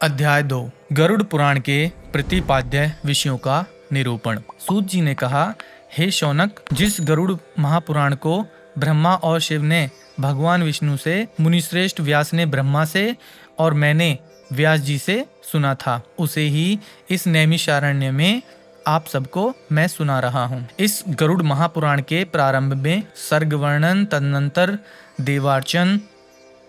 अध्याय 2 गरुड़ पुराण के प्रतिपाद्य विषयों का निरूपण। सूत जी ने कहा, हे शौनक, जिस गरुड़ महापुराण को ब्रह्मा और शिव ने भगवान विष्णु से, मुनिश्रेष्ठ व्यास ने ब्रह्मा से और मैंने व्यास जी से सुना था, उसे ही इस नैमिषारण्य में आप सबको मैं सुना रहा हूँ। इस गरुड़ महापुराण के प्रारंभ में सर्ग वर्णन, तदनंतर देवार्चन,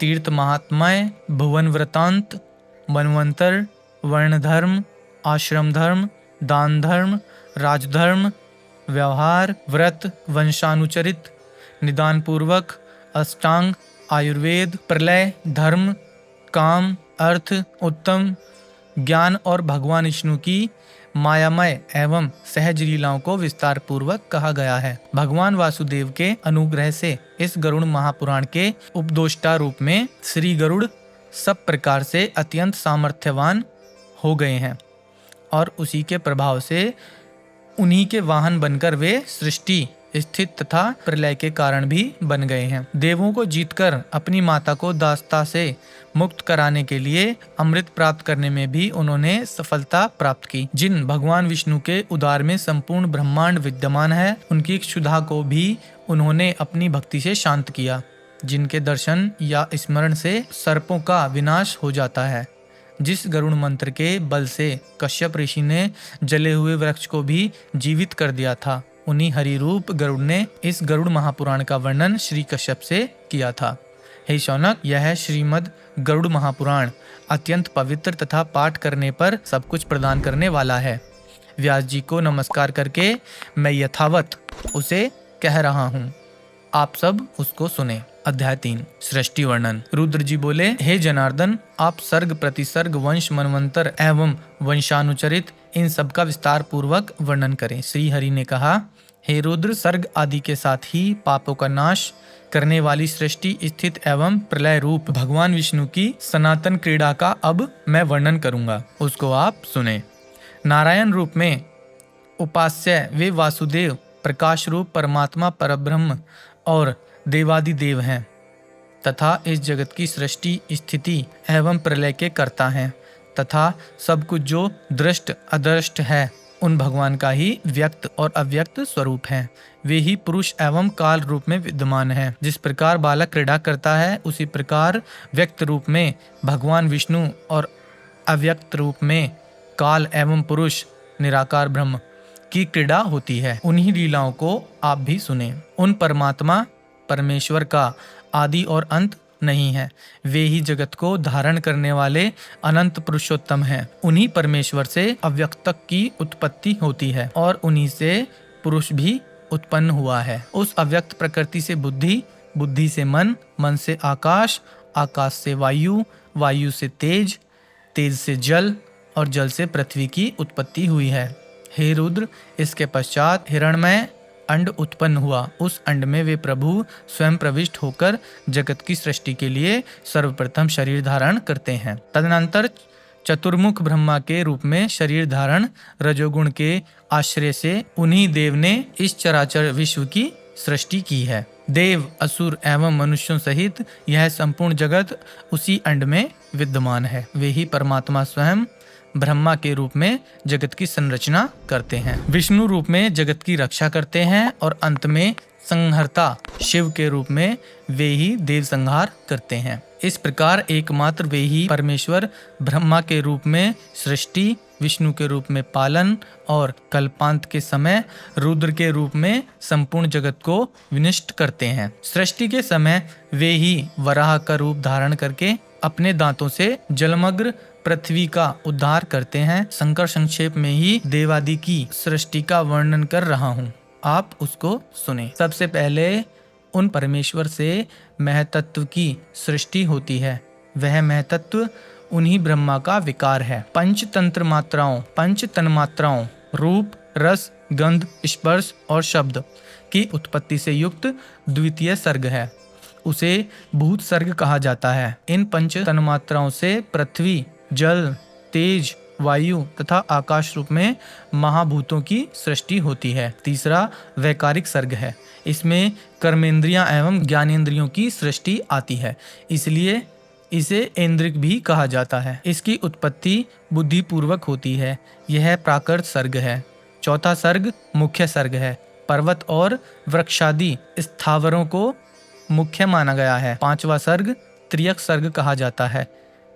तीर्थ महात्म्य, भुवन वृतांत, मनवंतर, वर्ण धर्म, आश्रम धर्म, दान धर्म, राजधर्म, व्यवहार, व्रत, वंशानुचरित, निदान पूर्वक, अष्टांग, आयुर्वेद, प्रलय, धर्म, काम, अर्थ, उत्तम ज्ञान और भगवान विष्णु की मायामय एवं सहज लीलाओं को विस्तार पूर्वक कहा गया है। भगवान वासुदेव के अनुग्रह से इस गरुड़ महापुराण के उपदोष्टा रूप में श्री गरुड़ सब प्रकार से अत्यंत सामर्थ्यवान हो गए हैं और उसी के प्रभाव से उन्हीं के वाहन बनकर वे सृष्टि, स्थित तथा प्रलय के कारण भी बन गए हैं। देवों को जीतकर अपनी माता को दासता से मुक्त कराने के लिए अमृत प्राप्त करने में भी उन्होंने सफलता प्राप्त की। जिन भगवान विष्णु के उदर में संपूर्ण ब्रह्मांड विद्यमान है, उनकी क्षुधा को भी उन्होंने अपनी भक्ति से शांत किया। जिनके दर्शन या स्मरण से सर्पों का विनाश हो जाता है। जिस गरुड़ मंत्र के बल से कश्यप ऋषि ने जले हुए वृक्ष को भी जीवित कर दिया था, उन्हीं हरि रूप गरुड़ ने इस गरुड़ महापुराण का वर्णन श्री कश्यप से किया था। हे शौनक, यह श्रीमद् गरुड़ महापुराण अत्यंत पवित्र तथा पाठ करने पर सब कुछ प्रदान करने वाला है। व्यास जी को नमस्कार करके मैं यथावत उसे कह रहा हूँ, आप सब उसको सुने। अध्याय 3 सृष्टि वर्णन। रुद्र जी बोले, हे जनार्दन, आप सर्ग प्रतिसर्ग, वंश, मनवंतर एवं वंशानुचरित इन सब का विस्तार पूर्वक वर्णन करें। श्री हरि ने कहा, हे रुद्र, सर्ग आदि के साथ ही पापों का नाश करने वाली सृष्टि, स्थित एवं प्रलय रूप भगवान विष्णु की सनातन क्रीड़ा का अब मैं वर्णन करूंगा, उसको आप सुने। नारायण रूप में उपास्य वे वासुदेव प्रकाश रूप परमात्मा परब्रह्म और देवादिदेव हैं तथा इस जगत की सृष्टि, स्थिति एवं प्रलय के कर्ता हैं तथा सब कुछ जो दृष्ट अदृष्ट है उन भगवान का ही व्यक्त और अव्यक्त स्वरूप है। वे ही पुरुष एवं काल रूप में विद्यमान है। जिस प्रकार बालक क्रीड़ा करता है, उसी प्रकार व्यक्त रूप में भगवान विष्णु और अव्यक्त रूप में काल एवं पुरुष निराकार ब्रह्म की क्रीड़ा होती है। उन्हीं लीलाओं को आप भी सुने। उन परमात्मा परमेश्वर का आदि और अंत नहीं है। वे ही जगत को धारण करने वाले अनंत पुरुषोत्तम हैं। उन्हीं परमेश्वर से अव्यक्त की उत्पत्ति होती है और उन्हीं से पुरुष भी उत्पन्न हुआ है। उस अव्यक्त प्रकृति से बुद्धि, बुद्धि से मन, मन से आकाश, आकाश से वायु, वायु से तेज, तेज से जल और जल से पृथ्वी की उत्पत्ति हुई है। हे रुद्र, इसके पश्चात हिरण्मय अंड उत्पन्न हुआ। उस अंड में वे प्रभु स्वयं प्रविष्ट होकर जगत की सृष्टि के लिए सर्वप्रथम शरीर धारण करते हैं। तदनंतर चतुर्मुख ब्रह्मा के रूप में शरीर धारण रजोगुण के आश्रय से उन्हीं देव ने इस चराचर विश्व की सृष्टि की है। देव, असुर एवं मनुष्यों सहित यह संपूर्ण जगत उसी अंड में विद्यमान है। वे ही परमात्मा स्वयं ब्रह्मा के रूप में जगत की संरचना करते हैं, विष्णु रूप में जगत की रक्षा करते हैं और अंत में संहर्ता शिव के रूप में वे ही देव संहार करते हैं। इस प्रकार एकमात्र वे ही परमेश्वर ब्रह्मा के रूप में सृष्टि, विष्णु के रूप में पालन और कल्पांत के समय रुद्र के रूप में संपूर्ण जगत को विनष्ट करते हैं। सृष्टि के समय वे ही वराह का रूप धारण करके अपने दांतों से जलमग्न पृथ्वी का उद्धार करते हैं। शंकर संक्षेप में ही देवादि की सृष्टि का वर्णन कर रहा हूँ, आप उसको सुने। सबसे पहले उन परमेश्वर से महतत्व की सृष्टि होती है। वह महतत्व उन्हीं ब्रह्मा का विकार है। पंच तंत्र मात्राओं, पंच तन्मात्राओं रूप, रस, गंध, स्पर्श और शब्द की उत्पत्ति से युक्त द्वितीय सर्ग है। उसे भूत सर्ग कहा जाता है। इन पंच तन्मात्राओं से पृथ्वी, जल, तेज, वायु तथा आकाश रूप में महाभूतों की सृष्टि होती है। तीसरा वैकारिक सर्ग है। इसमें कर्मेंद्रियां एवं ज्ञानेंद्रियों की सृष्टि आती है। इसलिए इसे ऐन्द्रिक भी कहा जाता है। इसकी उत्पत्ति बुद्धिपूर्वक होती है। यह प्राकृत सर्ग है। चौथा सर्ग मुख्य सर्ग है। पर्वत और वृक्षादि स्थावरों को मुख्य माना गया है। पांचवा सर्ग त्रियक सर्ग कहा जाता है।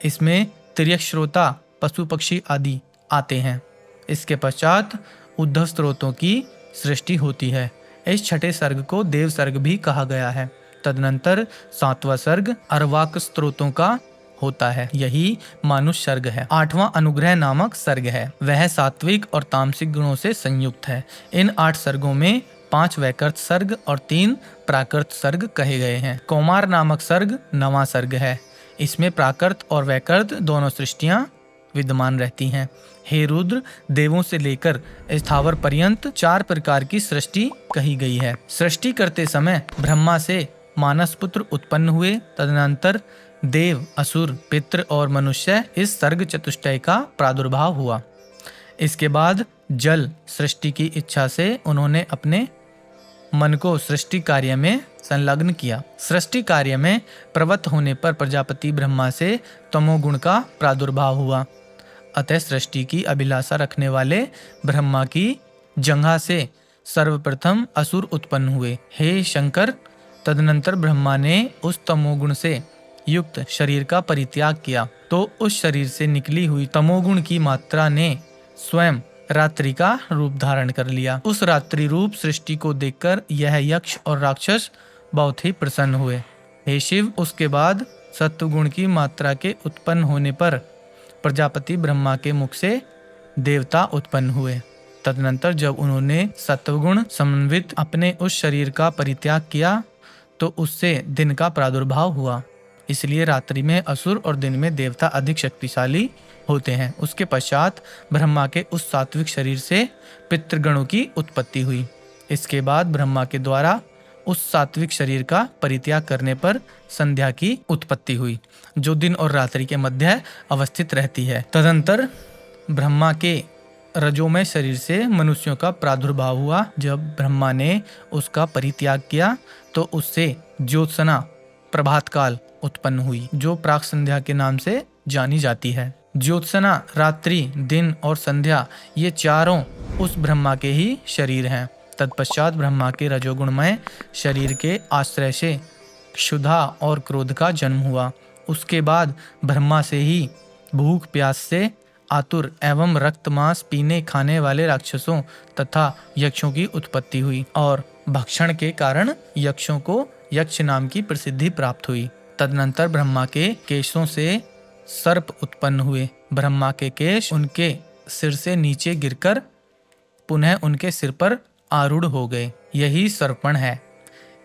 इसमें त्रियक श्रोता पशु पक्षी आदि आते हैं। इसके पश्चात उद्धव स्त्रोतों की सृष्टि होती है। इस छठे सर्ग को देव सर्ग भी कहा गया है। तदनंतर सातवां सर्ग अर्वाक स्त्रोतों का होता है। यही मानुष सर्ग है। आठवां अनुग्रह नामक सर्ग है। वह सात्विक और तामसिक गुणों से संयुक्त है। इन 8 सर्गों में 5 वैकृत सर्ग और 3 प्राकृत सर्ग कहे गए हैं। कौमार नामक सर्ग 9वां सर्ग है। इसमें प्राकृत और वैकृत दोनों सृष्टियां विद्यमान रहती हैं। हे रुद्र, देवों से लेकर स्थावर पर्यंत 4 प्रकार की सृष्टि कही गई है। सृष्टि करते समय ब्रह्मा से मानस पुत्र उत्पन्न हुए। तदनंतर देव, असुर, पितृ और मनुष्य इस सर्ग चतुष्टय का प्रादुर्भाव हुआ। इसके बाद जल सृष्टि की इच्छा से उन्होंने अपने मन को सृष्टि कार्य में संलग्न किया। सृष्टि कार्य में प्रवृत्त होने पर प्रजापति ब्रह्मा से तमोगुण का प्रादुर्भाव हुआ। अतः सृष्टि की अभिलाषा रखने वाले ब्रह्मा की जंघा से सर्वप्रथम असुर उत्पन्न हुए। हे शंकर, तदनंतर ब्रह्मा ने उस तमोगुण से युक्त शरीर का परित्याग किया तो उस शरीर से निकली हुई तमोगुण की मात्रा ने स्वयं रात्रि का रूप धारण कर लिया। उस रात्रि रूप सृष्टि को देखकर यह यक्ष और राक्षस बहुत ही प्रसन्न हुए। हे शिव, उसके बाद सत्वगुण की मात्रा के उत्पन्न होने पर प्रजापति ब्रह्मा के मुख से देवता उत्पन्न हुए। तदनंतर जब उन्होंने सत्वगुण समन्वित अपने उस शरीर का परित्याग किया तो उससे दिन का प्रादुर्भाव हुआ। इसलिए रात्रि में असुर और दिन में देवता अधिक शक्तिशाली होते हैं। उसके पश्चात ब्रह्मा के उस सात्विक शरीर से पितृगणों की उत्पत्ति हुई। इसके बाद ब्रह्मा के द्वारा उस सात्विक शरीर का परित्याग करने पर संध्या की उत्पत्ति हुई, जो दिन और रात्रि के मध्य अवस्थित रहती है। तदंतर ब्रह्मा के रजोमय शरीर से मनुष्यों का प्रादुर्भाव हुआ। जब ब्रह्मा ने उसका परित्याग किया तो उससे ज्योत्सना प्रभात काल उत्पन्न हुई, जो प्राक संध्या के नाम से जानी जाती है। ज्योत्सना, रात्रि, दिन और संध्या ये चारों उस ब्रह्मा के ही शरीर हैं। तत्पश्चात ब्रह्मा के रजोगुणमय शरीर के आश्रय से क्षुधा और क्रोध का जन्म हुआ। उसके बाद ब्रह्मा से ही भूख प्यास से आतुर एवं रक्त मांस पीने खाने वाले राक्षसों तथा यक्षों की उत्पत्ति हुई और भक्षण के कारण यक्षों को यक्ष नाम की प्रसिद्धि प्राप्त हुई। तदनंतर ब्रह्मा के केशों से सर्प उत्पन्न हुए। ब्रह्मा के केश उनके सिर से नीचे गिरकर पुनः उनके सिर पर आरूढ़ हो गए। यही सर्पण है।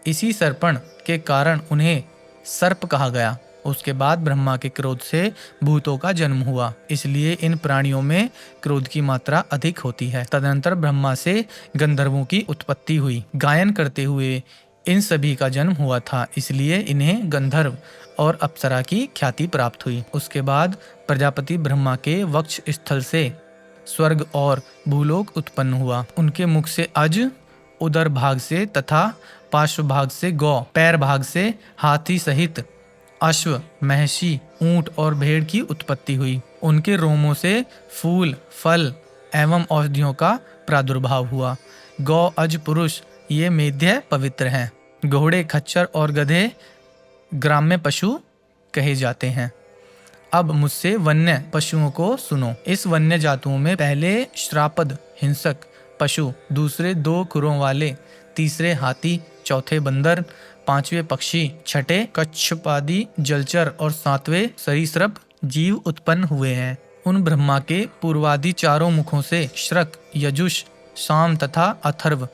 इसी सर्पण के कारण उन्हें सर्प कहा गया। उसके बाद ब्रह्मा के क्रोध से भूतों का जन्म हुआ, इसलिए इन प्राणियों में क्रोध की मात्रा अधिक होती है। तदनंतर ब्रह्मा से गंधर्वों की उत्पत्ति हुई। गायन करते हुए इन सभी का जन्म हुआ था, इसलिए इन्हें गंधर्व और अप्सरा की ख्याति प्राप्त हुई। उसके बाद प्रजापति ब्रह्मा के वक्ष स्थल से स्वर्ग और भूलोक उत्पन्न हुआ। उनके मुख से अज, उदर भाग से तथा पार्श्व भाग से गौ, पैर भाग से हाथी सहित अश्व, महिषी, ऊंट और भेड़ की उत्पत्ति हुई। उनके रोमों से फूल, फल एवं औषधियों का प्रादुर्भाव हुआ। गौ, अज, पुरुष ये मेध्य पवित्र हैं। घोड़े, खच्चर और गधे ग्राम्य पशु कहे जाते हैं। अब मुझसे वन्य पशुओं को सुनो। इस वन्य जातुओं में पहले श्रापद हिंसक पशु, दूसरे 2 खुरों वाले, तीसरे हाथी, चौथे बंदर, 5वें पक्षी, छठे कच्छपादी जलचर और 7वें सरीसृप जीव उत्पन्न हुए हैं। उन ब्रह्मा के पूर्वादि चारों मुखों से श्रक, यजुष, साम तथा अथर्व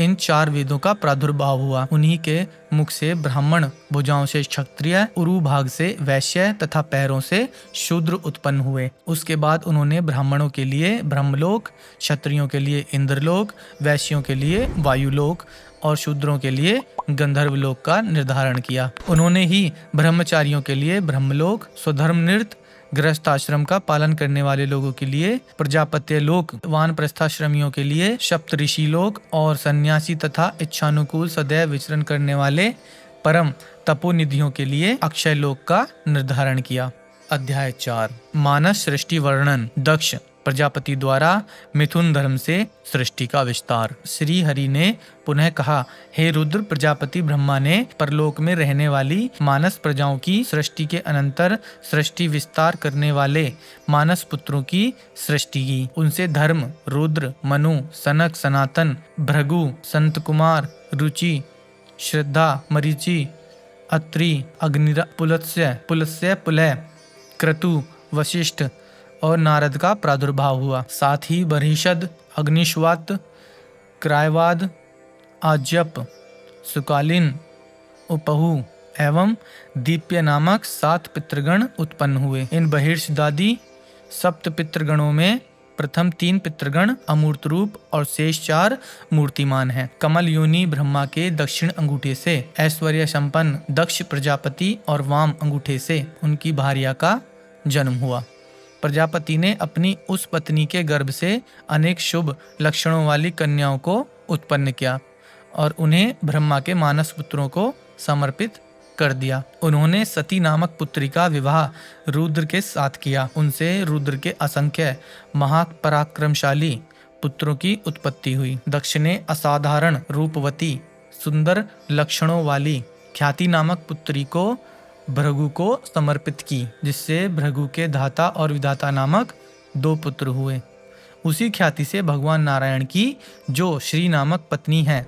इन 4 वेदों का प्रादुर्भाव हुआ। उन्हीं के मुख से ब्राह्मण, भुजाओं से क्षत्रिय, उरु भाग से वैश्य तथा पैरों से शूद्र उत्पन्न हुए। उसके बाद उन्होंने ब्राह्मणों के लिए ब्रह्मलोक, क्षत्रियों के लिए इंद्रलोक, वैश्यों के लिए वायुलोक और शूद्रों के लिए गंधर्व लोक का निर्धारण किया। उन्होंने ही ब्रह्मचारियों के लिए ब्रह्मलोक, स्वधर्मनिरत गृहस्थ आश्रम का पालन करने वाले लोगों के लिए प्रजापत्य लोक, वानप्रस्थाश्रमियों के लिए सप्तऋषि लोक और सन्यासी तथा इच्छानुकूल सदैव विचरण करने वाले परम तपोनिधियों के लिए अक्षय लोक का निर्धारण किया। अध्याय 4 मानस सृष्टि वर्णन। दक्ष प्रजापति द्वारा मिथुन धर्म से सृष्टि का विस्तार। श्री हरि ने पुनः कहा, हे रुद्र, प्रजापति ब्रह्मा ने परलोक में रहने वाली मानस प्रजाओं की सृष्टि के अनंतर सृष्टि विस्तार करने वाले मानस पुत्रों की सृष्टि की। उनसे धर्म, रुद्र, मनु, सनक, सनातन, भृगु, संत कुमार, रुचि, श्रद्धा, मरीचि, अत्रि, अग्निरा, पुलस्य, पुलह, क्रतु, वशिष्ठ और नारद का प्रादुर्भाव हुआ। साथ ही बर्हिषद, अग्निश्वात, क्रायवाद, आज्यप, सुकालिन, उपहु एवं दीप्य नामक 7 पितृगण उत्पन्न हुए। इन बहिर्षदादि सप्त पितृगणों में प्रथम 3 पितृगण अमूर्त रूप और शेष 4 मूर्तिमान हैं। कमल योनि ब्रह्मा के दक्षिण अंगूठे से ऐश्वर्य संपन्न दक्ष प्रजापति और वाम अंगूठे से उनकी भार्या का जन्म हुआ। प्रजापति ने अपनी उस पत्नी के गर्भ से अनेक शुभ लक्षणों वाली कन्याओं को उत्पन्न किया और उन्हें ब्रह्मा के मानस पुत्रों को समर्पित कर दिया। उन्होंने सती नामक पुत्री का विवाह रुद्र के साथ किया। उनसे रुद्र के असंख्य महापराक्रमशाली पुत्रों की उत्पत्ति हुई। दक्ष ने असाधारण रूपवती सुंदर लक्षणों वाली ख्याति नामक पुत्री को भृगु को समर्पित की, जिससे भृगु के धाता और विधाता नामक 2 पुत्र हुए। उसी ख्याति से भगवान नारायण की जो श्री नामक पत्नी है,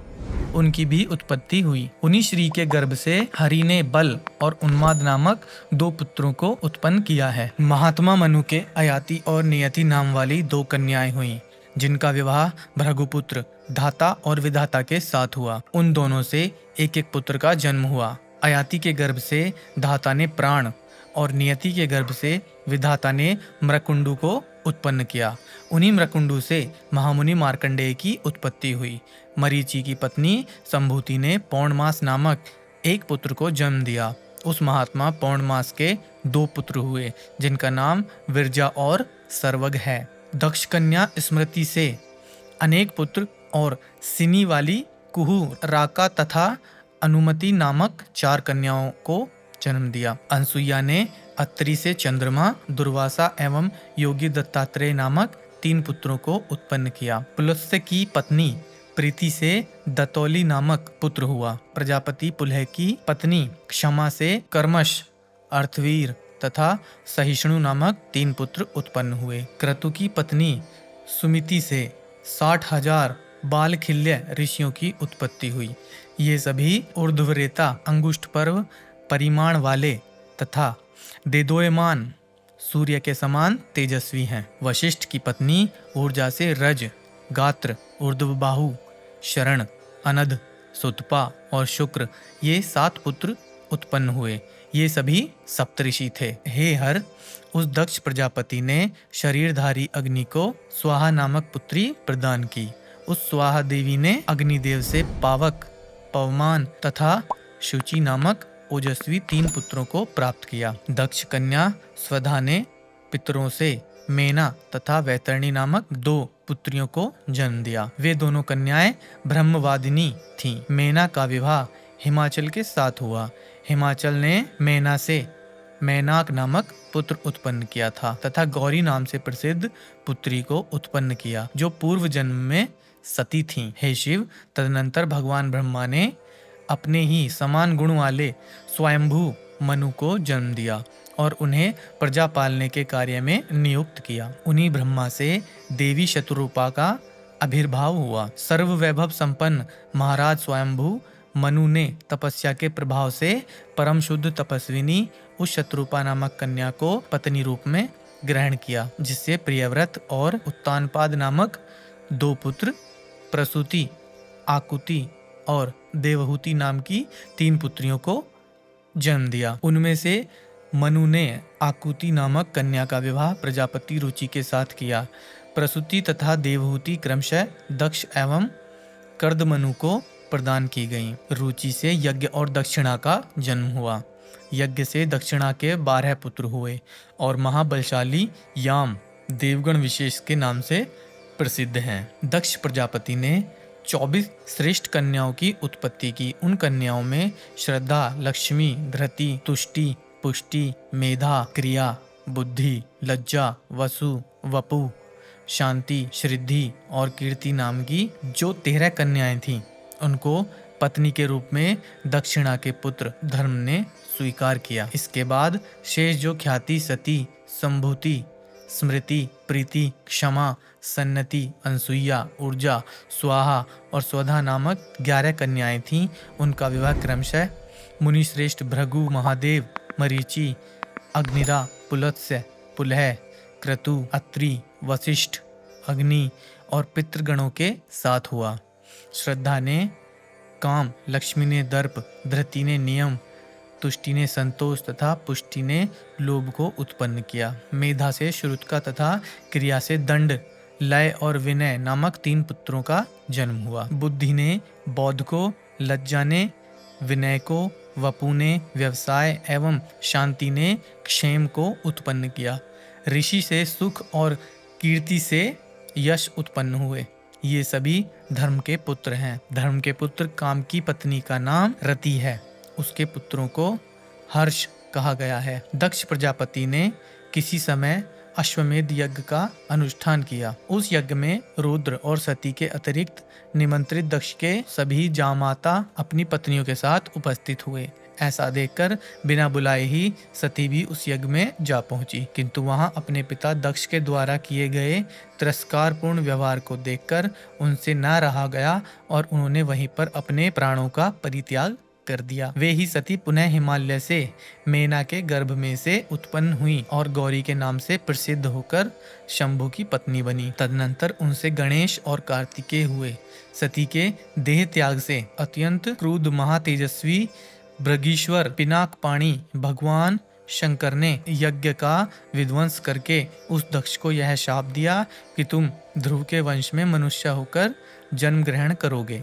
उनकी भी उत्पत्ति हुई। उन्हीं श्री के गर्भ से हरि ने बल और उन्माद नामक 2 पुत्रों को उत्पन्न किया है। महात्मा मनु के अयाति और नियति नाम वाली 2 कन्याएं हुई, जिनका विवाह भृगुपुत्र धाता और विधाता के साथ हुआ। उन दोनों से एक एक पुत्र का जन्म हुआ। अयाति के गर्भ से धाता ने प्राण और नियति के गर्भ से विधाता ने मृकुंडु को उत्पन्न किया। उन्हीं मृकुंडु से महामुनि मार्कंडेय की उत्पत्ति हुई। मरीचि की पत्नी संभूति ने पौर्णमास नामक एक पुत्र को जन्म दिया। उस महात्मा पौर्णमास के 2 पुत्र हुए, जिनका नाम विरजा और सर्वग है। दक्ष कन्या स्मृति से अनेक पुत्र और सिनी वाली कुहू, राका तथा अनुमति नामक 4 कन्याओं को जन्म दिया। अनसुईया ने अत्रि से चंद्रमा, दुर्वासा एवं योगी दत्तात्रेय नामक 3 पुत्रों को उत्पन्न किया। पुलस्त्य की पत्नी प्रीति से दतौली नामक पुत्र हुआ। प्रजापति पुलह की पत्नी क्षमा से कर्मश, अर्थवीर तथा सहिष्णु नामक 3 पुत्र उत्पन्न हुए। क्रतु की पत्नी सुमिति से 60,000 बालखिल्य ऋषियों की उत्पत्ति हुई। ये सभी ऊर्ध्वरेता, अंगुष्ठ पर्व परिमाण वाले तथा देदोयमान सूर्य के समान तेजस्वी हैं। वशिष्ठ की पत्नी ऊर्जा से रज, गात्र, ऊर्ध्वबाहु, शरण, अनध, सुतपा और शुक्र ये 7 पुत्र उत्पन्न हुए। ये सभी सप्तऋषि थे। हे हर, उस दक्ष प्रजापति ने शरीरधारी अग्नि को स्वाहा नामक पुत्री प्रदान की। उस स्वाहा देवी ने अग्निदेव से पावक, पवमान तथा शुचि नामक ओजस्वी 3 पुत्रों को प्राप्त किया। दक्ष कन्या स्वधा ने पितरों से मेना तथा वैतरणी नामक 2 पुत्रियों को जन्म दिया। वे दोनों कन्याएं ब्रह्मवादिनी थीं। मेना का विवाह हिमाचल के साथ हुआ। हिमाचल ने मेना से मैनाक नामक पुत्र उत्पन्न किया था तथा गौरी नाम से प्रसिद्ध पुत्री को उत्पन्न किया, जो पूर्व जन्म में सती थीं। हे शिव, तदनंतर भगवान ब्रह्मा ने अपने ही समान गुण वाले स्वयंभू मनु को जन्म दिया और उन्हें प्रजा पालने के कार्य में नियुक्त किया। उन्हीं ब्रह्मा से देवी शतरूपा का आविर्भाव हुआ। सर्व वैभव संपन्न महाराज स्वयंभू मनु ने तपस्या के प्रभाव से परम शुद्ध तपस्विनी उस शतरूपा नामक कन्या को पत्नी रूप में ग्रहण किया, जिससे प्रियव्रत और उत्तानपाद नामक 2 पुत्र, प्रसूति, आकुति और देवहूति नाम की 3 पुत्रियों को जन्म दिया। उनमें से मनु ने आकुति नामक कन्या का विवाह प्रजापति रुचि के साथ किया। प्रसूति तथा देवहूति क्रमशः दक्ष एवं कर्दमनु को प्रदान की गईं। रुचि से यज्ञ और दक्षिणा का जन्म हुआ। यज्ञ से दक्षिणा के 12 पुत्र हुए और महाबलशाली याम देवगण विशेष के नाम से प्रसिद्ध हैं। दक्ष प्रजापति ने 24 श्रेष्ठ कन्याओं की उत्पत्ति की। उन कन्याओं में श्रद्धा, लक्ष्मी, धृति, तुष्टि, पुष्टि, मेधा, क्रिया, बुद्धि, लज्जा, वसु, वपु, शांति, श्रिद्धि और कीर्ति नाम की जो 13 कन्याएं थीं, उनको पत्नी के रूप में दक्षिणा के पुत्र धर्म ने स्वीकार किया। इसके बाद शेष जो ख्याति, सती, संभूति, स्मृति, प्रीति, क्षमा, सन्नति, अनसुईया, ऊर्जा, स्वाहा और स्वधा नामक 11 कन्याएं थीं, उनका विवाह क्रमशः मुनिश्रेष्ठ भृगु, महादेव, मरीचि, अग्निरा, पुलत्स्य, पुलह, क्रतु, अत्रि, वशिष्ठ, अग्नि और पितृगणों के साथ हुआ। श्रद्धा ने काम, लक्ष्मी ने दर्प, धृति ने नियम, तुष्टि ने संतोष तथा पुष्टि ने लोभ को उत्पन्न किया। मेधा से श्रुतका तथा क्रिया से दंड, लय और विनय नामक 3 पुत्रों का जन्म हुआ। बुद्धि ने बौद्ध को, लज्जा ने विनय को, वपु ने व्यवसाय एवं शांति ने क्षेम को उत्पन्न किया। ऋषि से सुख और कीर्ति से यश उत्पन्न हुए। ये सभी धर्म के पुत्र हैं। धर्म के पुत्र काम की पत्नी का नाम रति है। उसके पुत्रों को हर्ष कहा गया है। दक्ष प्रजापति ने किसी समय अश्वमेध यज्ञ का अनुष्ठान किया। उस यज्ञ में रुद्र और सती के अतिरिक्त निमंत्रित दक्ष के सभी जामाता अपनी पत्नियों के साथ उपस्थित हुए। ऐसा देखकर बिना बुलाए ही सती भी उस यज्ञ में जा पहुंची, किंतु वहां अपने पिता दक्ष के द्वारा किए गए तिरस्कारपूर्ण व्यवहार को देखकर उनसे न रहा गया और उन्होंने वहीं पर अपने प्राणों का परित्याग कर दिया। वे ही सती पुनः हिमालय से मेना के गर्भ में से उत्पन्न हुई और गौरी के नाम से प्रसिद्ध होकर शंभु की पत्नी बनी। तदनंतर उनसे गणेश और कार्तिकेय हुए। सती के देह त्याग से अत्यंत क्रुद्ध महातेजस्वी बृगीश्वर पिनाकपाणि भगवान शंकर ने यज्ञ का विध्वंस करके उस दक्ष को यह शाप दिया कि तुम ध्रुव के वंश में मनुष्य होकर जन्म ग्रहण करोगे।